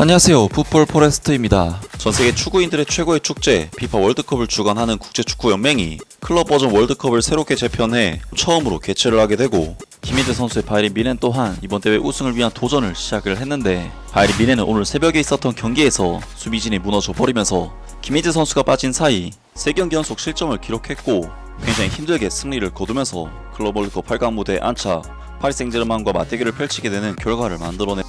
안녕하세요, 풋볼 포레스트입니다. 전세계 축구인들의 최고의 축제 피파 월드컵을 주관하는 국제축구연맹이 클럽 버전 월드컵을 새롭게 재편해 처음으로 개최를 하게 되고, 김민재 선수의 바이에른 뮌헨 또한 이번 대회 우승을 위한 도전을 시작을 했는데, 바이에른 뮌헨은 오늘 새벽에 있었던 경기에서 수비진이 무너져 버리면서 김민재 선수가 빠진 사이 3경기 연속 실점을 기록했고, 굉장히 힘들게 승리를 거두면서 클럽 월드컵 8강 무대에 앉아 파리 생제르맹과 맞대결을 펼치게 되는 결과를 만들어내.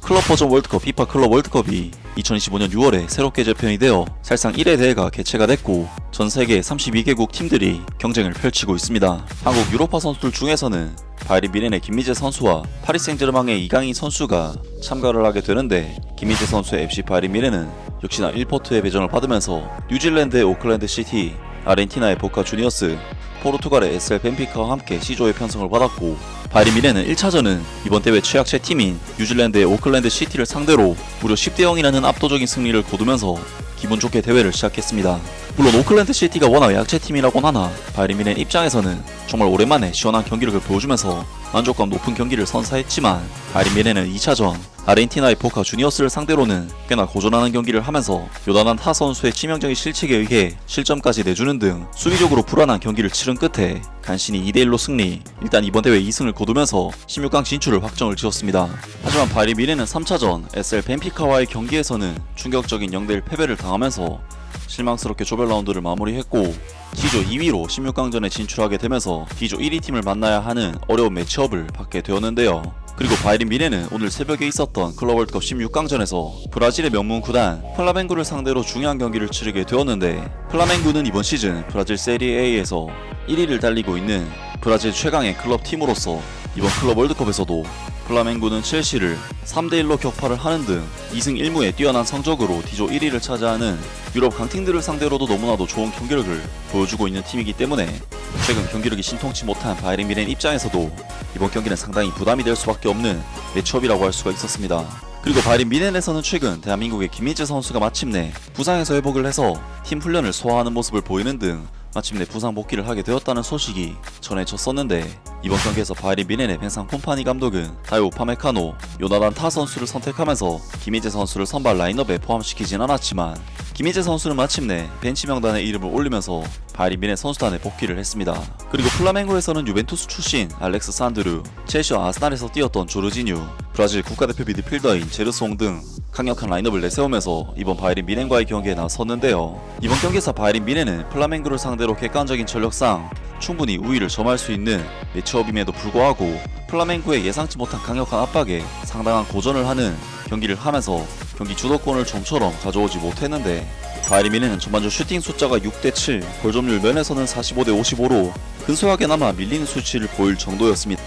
클럽 버전 월드컵 피파 클럽 월드컵이 2025년 6월에 새롭게 재편이 되어 사실상 1회 대회가 개최가 됐고, 전 세계 32개국 팀들이 경쟁을 펼치고 있습니다. 한국 유로파 선수들 중에서는 바이에른 뮌헨의 김민재 선수와 파리 생제르맹의 이강인 선수가 참가를 하게 되는데, 김민재 선수의 FC 바이에른 뮌헨은 역시나 1포트의 배정을 받으면서 뉴질랜드의 오클랜드 시티, 아르헨티나의 보카 주니어스, 포르투갈의 SL 벤피카와 함께 C조에 편성을 받았고, 바이에른 뮌헨은 1차전은 이번 대회 최약체 팀인 뉴질랜드의 오클랜드 시티를 상대로 무려 10대 0이라는 압도적인 승리를 거두면서 기분 좋게 대회를 시작했습니다. 물론 오클랜드 시티가 워낙 약체팀이라곤 하나 바이에른 뮌헨 입장에서는 정말 오랜만에 시원한 경기력을 보여주면서 만족감 높은 경기를 선사했지만, 바이에른 뮌헨은 2차전 아르헨티나의 보카 주니어스를 상대로는 꽤나 고전하는 경기를 하면서 요단한 타 선수의 치명적인 실책에 의해 실점까지 내주는 등 수비적으로 불안한 경기를 치른 끝에 간신히 2대1로 승리, 일단 이번 대회 2승을 거두면서 16강 진출을 확정을 지었습니다. 하지만 바이에른 뮌헨은 3차전 SL 벤피카와의 경기에서는 충격적인 0대1 패배를 당하면서 실망스럽게 조별 라운드를 마무리했고, D조 2위로 16강전에 진출하게 되면서 D조 1위 팀을 만나야 하는 어려운 매치업을 받게 되었는데요. 그리고 바이에른 뮌헨은 오늘 새벽에 있었던 클럽 월드컵 16강전에서 브라질의 명문 구단 플라멩구를 상대로 중요한 경기를 치르게 되었는데, 플라멩구는 이번 시즌 브라질 세리에A에서 1위를 달리고 있는 브라질 최강의 클럽 팀으로서 이번 클럽 월드컵에서도 플라멩구는 첼시를 3대1로 격파를 하는 등 2승 1무의 뛰어난 성적으로 D조 1위를 차지하는 유럽 강팀들을 상대로도 너무나도 좋은 경기력을 보여주고 있는 팀이기 때문에, 최근 경기력이 신통치 못한 바이에른 뮌헨 입장에서도 이번 경기는 상당히 부담이 될 수밖에 없는 매치업이라고 할 수가 있었습니다. 그리고 바이에른 뮌헨에서는 최근 대한민국의 김민재 선수가 마침내 부상에서 회복을 해서 팀 훈련을 소화하는 모습을 보이는 등 마침내 부상 복귀를 하게 되었다는 소식이 전해졌었는데, 이번 경기에서 바이에른 뮌헨의 벤상 폼파니 감독은 다요 우파메카노, 요나단 타 선수를 선택하면서 김민재 선수를 선발 라인업에 포함시키진 않았지만, 김민재 선수는 마침내 벤치 명단에 이름을 올리면서 바이에른 뮌헨 선수단에 복귀를 했습니다. 그리고 플라멩고에서는 유벤투스 출신 알렉스 산드루, 첼시와 아스날에서 뛰었던 조르지뉴, 브라질 국가대표 미드필더인 제르송 등 강력한 라인업을 내세우면서 이번 바이에른 뮌헨과의 경기에 나섰는데요. 이번 경기에서 바이에른 뮌헨은 플라멩구를 상대로 객관적인 전력상 충분히 우위를 점할 수 있는 매치업임에도 불구하고 플라멩구의 예상치 못한 강력한 압박에 상당한 고전을 하는 경기를 하면서 경기 주도권을 좀처럼 가져오지 못했는데, 바이에른 뮌헨은 전반전 슈팅 숫자가 6대7, 골점률 면에서는 45대55로 근소하게나마 밀리는 수치를 보일 정도였습니다.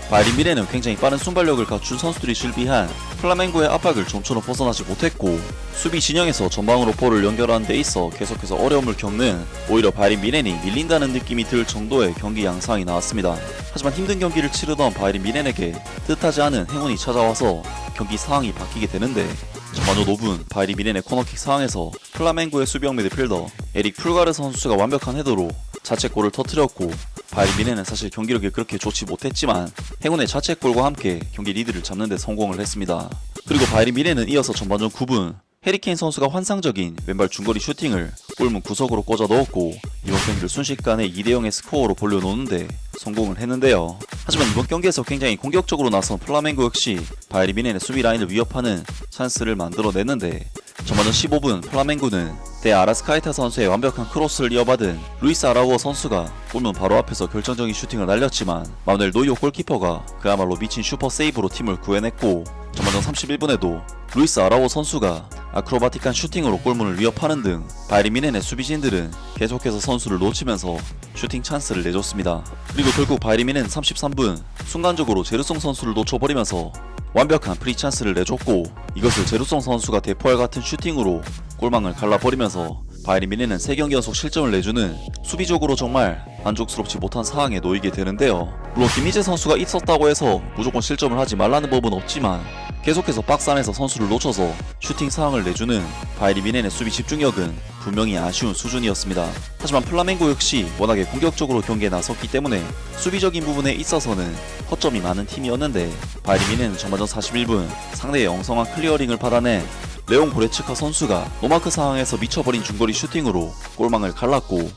바이에른 뮌헨은 굉장히 빠른 순발력을 갖춘 선수들이 실비한 플라멩구의 압박을 좀처럼 벗어나지 못했고, 수비 진영에서 전방으로 볼을 연결하는 데 있어 계속해서 어려움을 겪는 오히려 바이에른 뮌헨이 밀린다는 느낌이 들 정도의 경기 양상이 나왔습니다. 하지만 힘든 경기를 치르던 바이에른 뮌헨에게 뜻하지 않은 행운이 찾아와서 경기 상황이 바뀌게 되는데, 전반전 5분 바이에른 뮌헨의 코너킥 상황에서 플라멩구의 수비형 미드필더 에릭 풀가르 선수가 완벽한 헤더로 자책골을 터뜨렸고, 바이에른 뮌헨은 사실 경기력이 그렇게 좋지 못했지만 행운의 자책골과 함께 경기 리드를 잡는 데 성공을 했습니다. 그리고 바이에른 뮌헨은 이어서 전반전 9분 해리케인 선수가 환상적인 왼발 중거리 슈팅을 골문 구석으로 꽂아 넣었고, 이번 경기를 순식간에 2대0의 스코어로 벌려놓는데 성공을 했는데요. 하지만 이번 경기에서 굉장히 공격적으로 나선 플라멩고 역시 바이에른 뮌헨의 수비 라인을 위협하는 찬스를 만들어냈는데, 전반전 15분 플라멩고는 대 아라스카에타 선수의 완벽한 크로스를 이어받은 루이스 아라우어 선수가 골문 바로 앞에서 결정적인 슈팅을 날렸지만, 마누엘 노이어 골키퍼가 그야말로 미친 슈퍼 세이브로 팀을 구해냈고, 전반전 31분에도 루이스 아라우어 선수가 아크로바틱한 슈팅으로 골문을 위협하는 등 바이에른 뮌헨의 수비진들은 계속해서 선수를 놓치면서 슈팅 찬스를 내줬습니다. 그리고 결국 바이에른 뮌헨은 33분 순간적으로 제르송 선수를 놓쳐버리면서 완벽한 프리 찬스를 내줬고, 이것을 제르송 선수가 대포알 같은 슈팅으로 골망을 갈라버리면서 바이에른 뮌헨은 3경기 연속 실점을 내주는 수비적으로 정말 만족스럽지 못한 상황에 놓이게 되는데요. 물론 김희재 선수가 있었다고 해서 무조건 실점을 하지 말라는 법은 없지만 계속해서 박스 안에서 선수를 놓쳐서 슈팅 상황을 내주는 바이에른 뮌헨의 수비 집중력은 분명히 아쉬운 수준이었습니다. 하지만 플라멩고 역시 워낙에 공격적으로 경기에 나섰기 때문에 수비적인 부분에 있어서는 허점이 많은 팀이었는데 바이에른 뮌헨은 전반전 41분 상대의 엉성한 클리어링을 받아낸 레옹 고레츠카 선수가 노마크 상황에서 미쳐버린 중거리 슈팅으로 골망을 갈랐고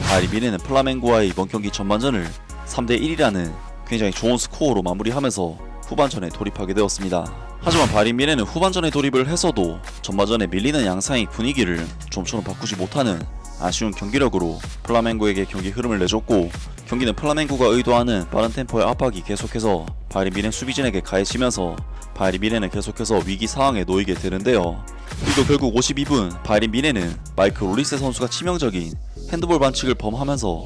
바이에른 뮌헨은 플라멩고와의 이번 경기 전반전을 3대1이라는 굉장히 좋은 스코어로 마무리하면서 후반전에 돌입하게 되었습니다. 하지만 바이에른 뮌헨은 후반전에 돌입을 해서도 전반전에 밀리는 양상의 분위기를 좀처럼 바꾸지 못하는 아쉬운 경기력으로 플라멩고에게 경기 흐름을 내줬고 경기는 플라멩고가 의도하는 빠른 템포의 압박이 계속해서 바이에른 뮌헨 수비진에게 가해지면서 바이에른 뮌헨은 계속해서 위기 상황에 놓이게 되는데요. 그리고 결국 52분 바이에른 뮌헨은 마이크 로리세 선수가 치명적인 핸드볼 반칙을 범하면서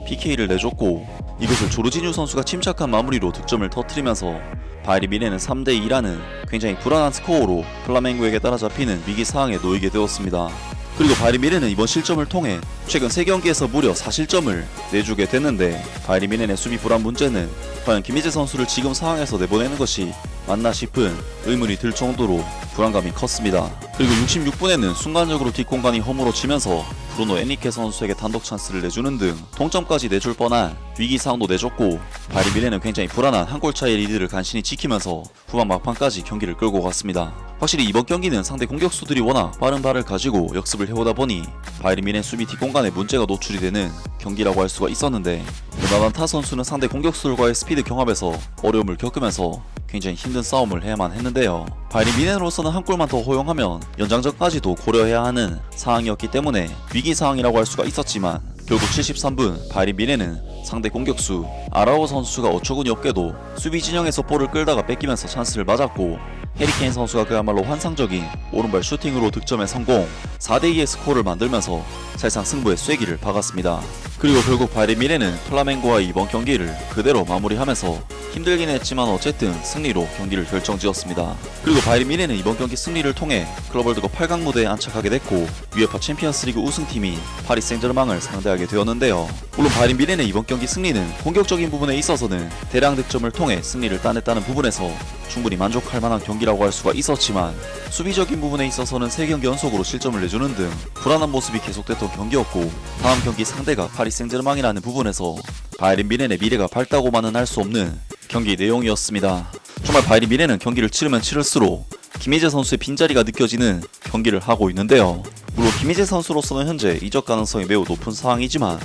PK를 내줬고 이것을 조르지뉴 선수가 침착한 마무리로 득점을 터뜨리면서 바이에른 뮌헨은 3대2라는 굉장히 불안한 스코어로 플라멩고에게 따라잡히는 위기 상황에 놓이게 되었습니다. 그리고 바이에른 뮌헨은 이번 실점을 통해 최근 3경기에서 무려 4실점을 내주게 됐는데 바이에른 뮌헨의 수비 불안 문제는 과연 김희재 선수를 지금 상황에서 내보내는 것이 맞나 싶은 의문이 들 정도로 불안감이 컸습니다. 그리고 66분에는 순간적으로 뒷공간이 허물어지면서 브루노 엔리케 선수에게 단독 찬스를 내주는 등 동점까지 내줄 뻔한 위기 상황도 내줬고 바이에른 뮌헨은 굉장히 불안한 한 골 차이의 리드를 간신히 지키면서 후반 막판까지 경기를 끌고 갔습니다. 확실히 이번 경기는 상대 공격수들이 워낙 빠른 발을 가지고 역습을 해오다 보니 바이에른 뮌헨 수비 뒷공간에 문제가 노출이 되는 경기라고 할 수가 있었는데 나단타 선수는 상대 공격수들과의 스피드 경합에서 어려움을 겪으면서 굉장히 힘든 싸움을 해야만 했는데요. 바이에른 뮌헨으로서는 한 골만 더 허용하면 연장전까지도 고려해야 하는 상황이었기 때문에 위기 상황이라고 할 수가 있었지만 결국 73분 바이에른 뮌헨은 상대 공격수 아라오 선수가 어처구니 없게도 수비 진영에서 볼을 끌다가 뺏기면서 찬스를 맞았고 해리케인 선수가 그야말로 환상적인 오른발 슈팅으로 득점에 성공 4대2의 스코어를 만들면서 사실상 승부의 쐐기를 박았습니다. 그리고 결국 바이에른 뮌헨은 플라멩고와의 이번 경기를 그대로 마무리하면서 힘들긴 했지만 어쨌든 승리로 경기를 결정지었습니다. 그리고 바이에른 뮌헨은 이번 경기 승리를 통해 클럽 월드컵 8강 무대에 안착하게 됐고 UEFA 챔피언스리그 우승팀인 파리 생제르맹을 상대하게 되었는데요. 물론 바이에른 뮌헨의 이번 경기 승리는 공격적인 부분에 있어서는 대량 득점을 통해 승리를 따냈다는 부분에서 충분히 만족할 만한 경기라고 할 수가 있었지만 수비적인 부분에 있어서는 3경기 연속으로 실점을 내주는 등 불안한 모습이 계속됐던 경기였고 다음 경기 상대가 파리 생제르맹이라는 부분에서 바이에른 뮌헨의 미래가 밝다고만은 할 수 없는 경기 내용이었습니다. 정말 바이에른 뮌헨은 경기를 치르면 치를수록 김희재 선수의 빈자리가 느껴지는 경기를 하고 있는데요. 물론 김희재 선수로서는 현재 이적 가능성이 매우 높은 상황이지만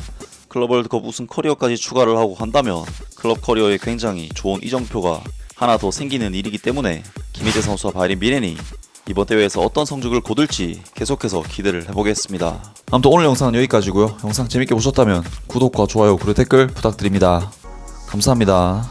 클럽 월드컵 우승 커리어까지 추가를 하고 간다면 클럽 커리어에 굉장히 좋은 이정표가 하나 더 생기는 일이기 때문에 김희재 선수와 바이에른 뮌헨이 이번 대회에서 어떤 성적을 거둘지 계속해서 기대를 해보겠습니다. 아무튼 오늘 영상은 여기까지고요. 영상 재밌게 보셨다면 구독과 좋아요 그리고 댓글 부탁드립니다. 감사합니다.